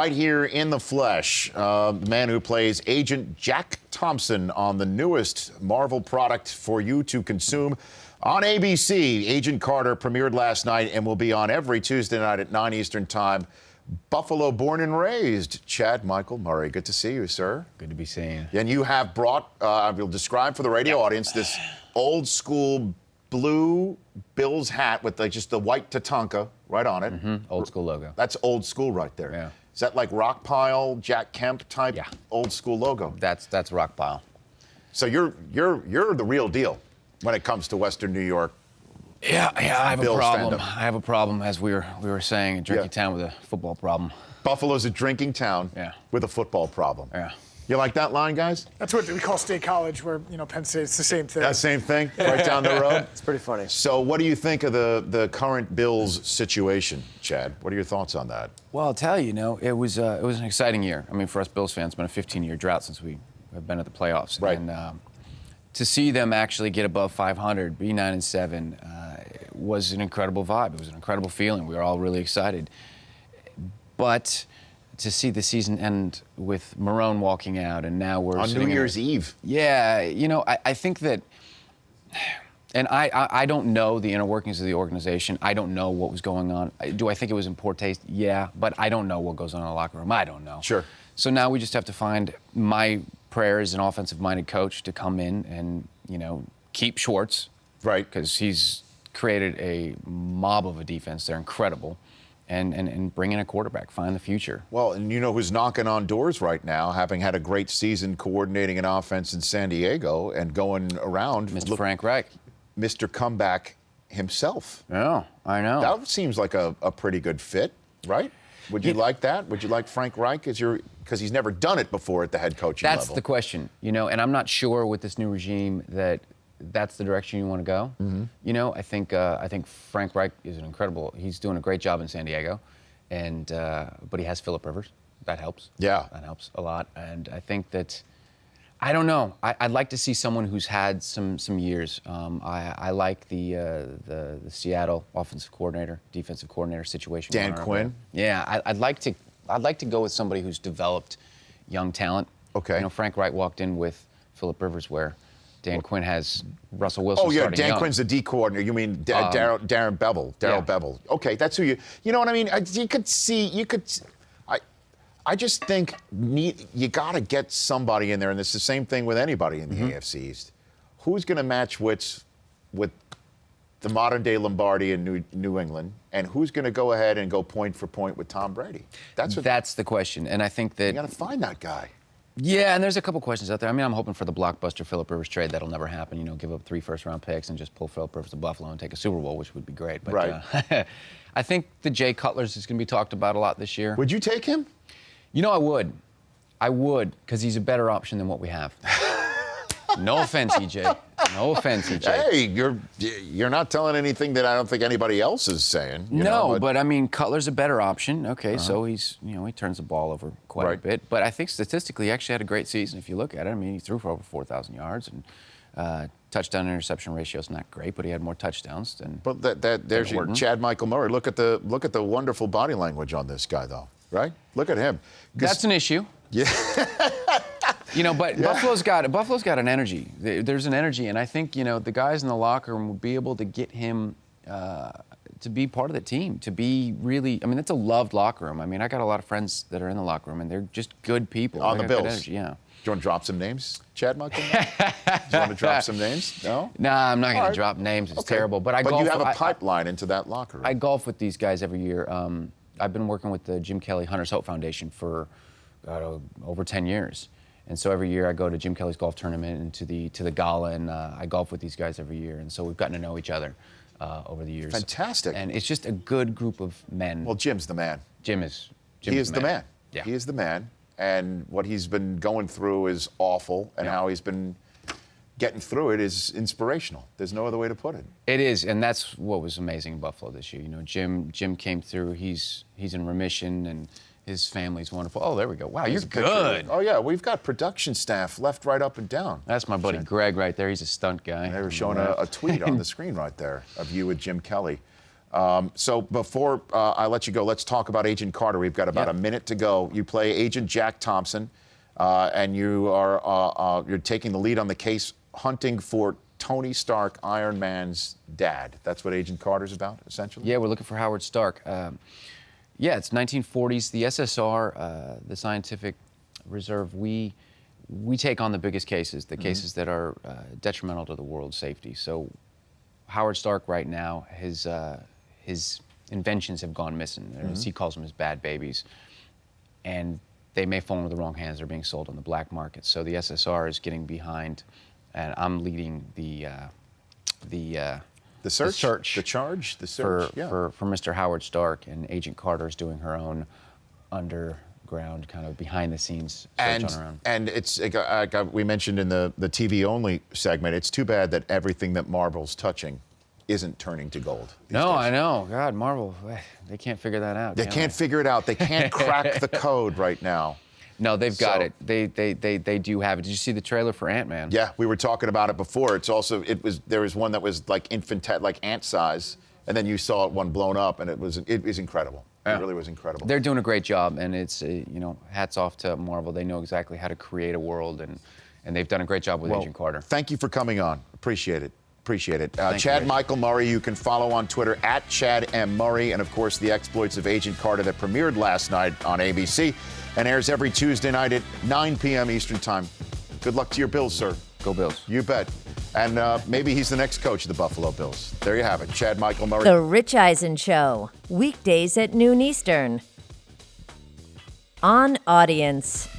right here in the flesh. The man who plays Agent Jack Thompson on the newest Marvel product for you to consume on ABC. Agent Carter premiered last night and will be on every Tuesday night at 9 Eastern Time. Buffalo born and raised, Chad Michael Murray. Good to see you, sir. Good to be seen. And you have brought, I will describe for the radio audience, this old school blue Bills hat with just the white Tatanka right on it. Old school logo. That's old school right there. Yeah. Is that like Rockpile, Jack Kemp type old school logo? That's Rockpile. So you're the real deal when it comes to Western New York. Yeah, I have Bills a problem. fandom. I have a problem, as we were saying, a drinking town with a football problem. Buffalo's a drinking town with a football problem. Yeah. You like that line, guys? That's what we call State College, where, Penn State, it's the same thing. That same thing, right down the road? It's pretty funny. So what do you think of the current Bills situation, Chad? What are your thoughts on that? Well, I'll tell you, it was an exciting year. I mean, for us Bills fans, it's been a 15-year drought since we have been at the playoffs. Right. And to see them actually get above 500, be 9-7, was an incredible vibe. It was an incredible feeling. We were all really excited. But to see the season end with Marone walking out, and now we're on New Year's Eve. Yeah, I think that, and I don't know the inner workings of the organization. I don't know what was going on. Do I think it was in poor taste? Yeah, but I don't know what goes on in the locker room. I don't know. Sure. So now we just have to find, my prayer as an offensive-minded coach, to come in and, keep Schwartz. Right. Because he's created a mob of a defense. They're incredible. And bring in a quarterback, find the future. Well, and you know who's knocking on doors right now, having had a great season coordinating an offense in San Diego and going around. Mr. Frank Reich. Mr. Comeback himself. Yeah, I know. That seems like a pretty good fit, right? Would you like that? Would you like Frank Reich because he's never done it before at the head coaching level? That's the question, and I'm not sure with this new regime that's the direction you want to go. I think Frank Reich is he's doing a great job in San Diego, but he has Phillip Rivers. That helps. Yeah. That helps a lot. And I think that, I don't know. I'd like to see someone who's had some years. I like the Seattle offensive coordinator, defensive coordinator situation. Dan Quinn. Yeah, I'd like to go with somebody who's developed young talent. Okay. Frank Reich walked in with Phillip Rivers, where Dan Quinn has Russell Wilson. Oh yeah, starting Dan young. Quinn's the D coordinator. You mean Darren Bevel? Darryl Bevel. Okay, that's who you. You know what I mean? I just think you got to get somebody in there, and it's the same thing with anybody in the AFC East. Who's going to match wits with the modern day Lombardi in New England, and who's going to go ahead and go point for point with Tom Brady? That's the question, and I think that you got to find that guy. Yeah, and there's a couple questions out there. I mean, I'm hoping for the blockbuster Phillip Rivers trade. That'll never happen. Give up 3 first-round picks and just pull Phillip Rivers to Buffalo and take a Super Bowl, which would be great. But, right. I think the Jay Cutlers is going to be talked about a lot this year. Would you take him? I would. I would, because he's a better option than what we have. No offense, EJ. No offense, EJ. Hey, you're not telling anything that I don't think anybody else is saying. But I mean, Cutler's a better option. Okay, so he's, he turns the ball over quite a bit. But I think statistically, he actually had a great season if you look at it. I mean, he threw for over 4,000 yards, and touchdown interception ratio is not great, but he had more touchdowns than. But there's Chad Michael Murray. Look at the wonderful body language on this guy, though. Right? Look at him. That's an issue. Yeah. Buffalo's got an energy. There's an energy, and I think the guys in the locker room will be able to get him to be part of the team. To be really, I mean, it's a loved locker room. I mean, I got a lot of friends that are in the locker room, and they're just good people. On the Bills. Energy, yeah. Do you want to drop some names, Chad Michael? Do you want to drop some names? No. Nah, I'm not going to drop names. It's terrible. But you have a pipeline into that locker room. I golf with these guys every year. I've been working with the Jim Kelly Hunter's Hope Foundation for over 10 years. And so every year I go to Jim Kelly's golf tournament and to the gala, and I golf with these guys every year. And so we've gotten to know each other over the years. Fantastic. And it's just a good group of men. Well, Jim's the man. Jim is the man. Yeah. He is the man. And what he's been going through is awful, and how he's been getting through it is inspirational. There's no other way to put it. It is, and that's what was amazing in Buffalo this year. Jim came through. He's in remission, and his family's wonderful. Oh, there we go. Wow, you're good. Oh, yeah, we've got production staff left, right, up, and down. That's my buddy Greg right there. He's a stunt guy. They were showing a tweet on the screen right there of you with Jim Kelly. So before I let you go, let's talk about Agent Carter. We've got about a minute to go. You play Agent Jack Thompson, and you're taking the lead on the case hunting for Tony Stark, Iron Man's dad. That's what Agent Carter's about, essentially? Yeah, we're looking for Howard Stark. Yeah, it's 1940s. The SSR, the Scientific Reserve, we take on the biggest cases, the cases that are detrimental to the world's safety. So Howard Stark right now, his inventions have gone missing. As he calls them, his bad babies. And they may fall into the wrong hands. They're being sold on the black market. So the SSR is getting behind, and I'm leading the search? The charge? The for, search, yeah. for Mr. Howard Stark, and Agent Carter is doing her own underground, kind of behind-the-scenes search on her own. And it's, we mentioned in the TV-only segment, it's too bad that everything that Marvel's touching isn't turning to gold these No, days. I know. God, Marvel, they can't figure that out. They can't figure it out. They can't crack the code right now. No, they've got it. They do have it. Did you see the trailer for Ant-Man? Yeah, we were talking about it before. There was one that was like like ant size, and then you saw it one blown up, and it was incredible. Yeah. It really was incredible. They're doing a great job, and it's hats off to Marvel. They know exactly how to create a world, and they've done a great job with Agent Carter. Thank you for coming on. Appreciate it. Appreciate it. Thank Chad you. Michael Murray, you can follow on Twitter at Chad M. Murray, and of course the exploits of Agent Carter that premiered last night on ABC and airs every Tuesday night at 9 p.m. Eastern Time. Good luck to your Bills, sir. Go Bills. You bet. And maybe he's the next coach of the Buffalo Bills. There you have it. Chad Michael Murray. The Rich Eisen Show, weekdays at noon Eastern. On Audience.